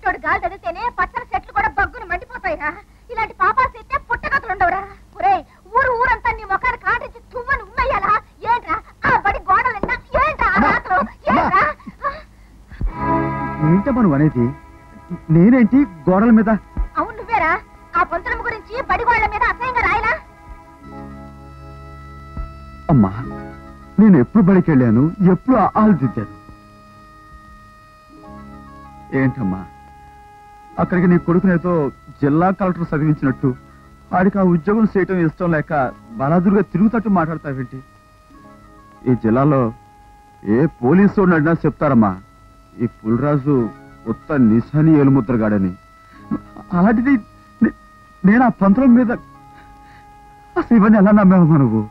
చెంచోడు గాలి తగిలితేనే పచ్చని చెట్లు కూడా బగ్గును మండిపోతాయిరా. ఇలాంటి పాపాలు చేస్తే పుట్టగతులు ఉండవురా. ఒరే ఊరంతా నీ ముఖాన్ని కాటించి తువ్వను ఉమ్మయ్యాలా ఏంట్రా? ఆ బడి గోడలు ఏంట్రా? ఏంటమ్మా నువ్వు అనేది? నేనేంటి గోడల మీద? అవును నువ్వేరా. ఆ పొంతనమ్మ గురించి బడి గోడల మీద అసహ్యంగా రాయలా? అమ్మా నేను ఎప్పుడు బడికి వెళ్ళాను, ఎప్పుడు ఆలోచించాను. ఏంటమ్మా అక్కడికి నీ కొడుకునేతో జిల్లా కలెక్టర్ చదివించినట్టు వాడికి ఆ ఉద్యోగం చేయటం ఇష్టం లేక బలాదురుగా తిరుగుతట్టు మాట్లాడతావేంటి? ఈ జిల్లాలో ఏ పోలీసు అడినా చెప్తారమ్మా ఈ పుల్రాజు ఉత్త నిశాని ఏలుముద్రగాడని. అలాంటిది నేను ఆ పంత్రం మీద అసలు ఇవన్నీ ఎలా నమ్మావమ్మా నువ్వు?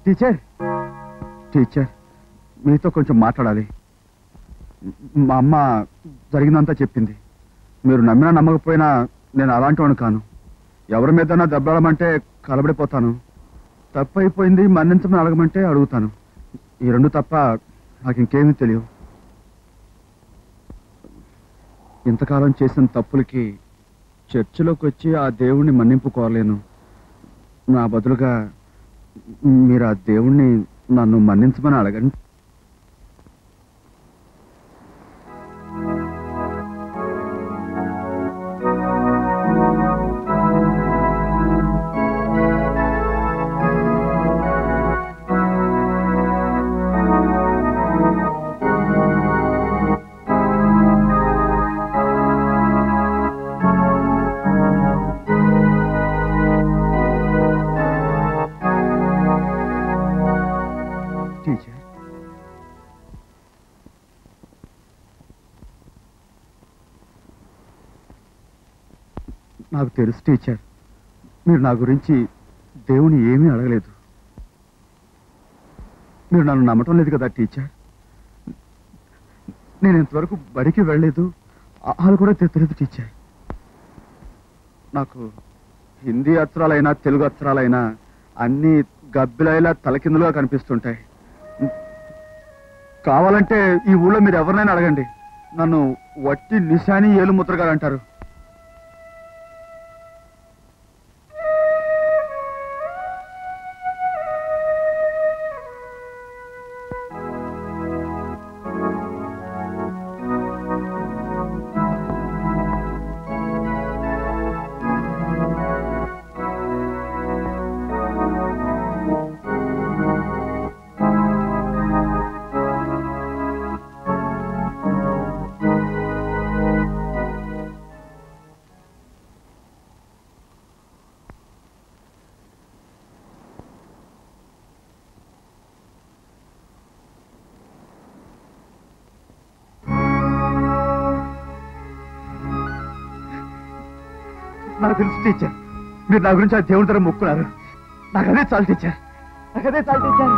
టీచర్ టీచర్ మీతో కొంచెం మాట్లాడాలి. మా అమ్మ జరిగిందంతా చెప్పింది. మీరు నమ్మినా నమ్మకపోయినా నేను అలాంటి వాడిని కాను. ఎవరి మీదన్నా దెబ్బలాడమంటే కలబడిపోతాను. తప్పు అయిపోయింది మన్నించమని అడగమంటే అడుగుతాను. ఈ రెండు తప్ప నాకు ఇంకేమీ తెలియదు. ఇంతకాలం చేసిన తప్పులకి చర్చిలోకి వచ్చి ఆ దేవుణ్ణి మన్నింపుకోలేను. నా బదులుగా మీరు ఆ దేవుణ్ణి నన్ను మన్నించమని అడగండి. నాకు తెలుసు టీచర్, మీరు నా గురించి దేవుని ఏమీ అడగలేదు. మీరు నన్ను నమ్మటం లేదు కదా టీచర్. నేను ఇంతవరకు బడికి వెళ్ళలేదు, ఆలు కూడా తెచ్చలేదు టీచర్. నాకు హిందీ అక్షరాలైనా తెలుగు అక్షరాలైనా అన్నీ గబ్బిలాయిలా తలకిందులుగా కనిపిస్తుంటాయి. కావాలంటే ఈ ఊళ్ళో మీరు ఎవరినైనా అడగండి, నన్ను వట్టి నిశాని ఏలుముద్రగారు అంటారు. నాకు తెలుసు టీచర్, మీరు నా గురించి ఆ దేవుడి దగ్గర మొక్కున్నారు. నాకు అదే చాలు టీచర్, నాకు అదే చాలు టీచర్.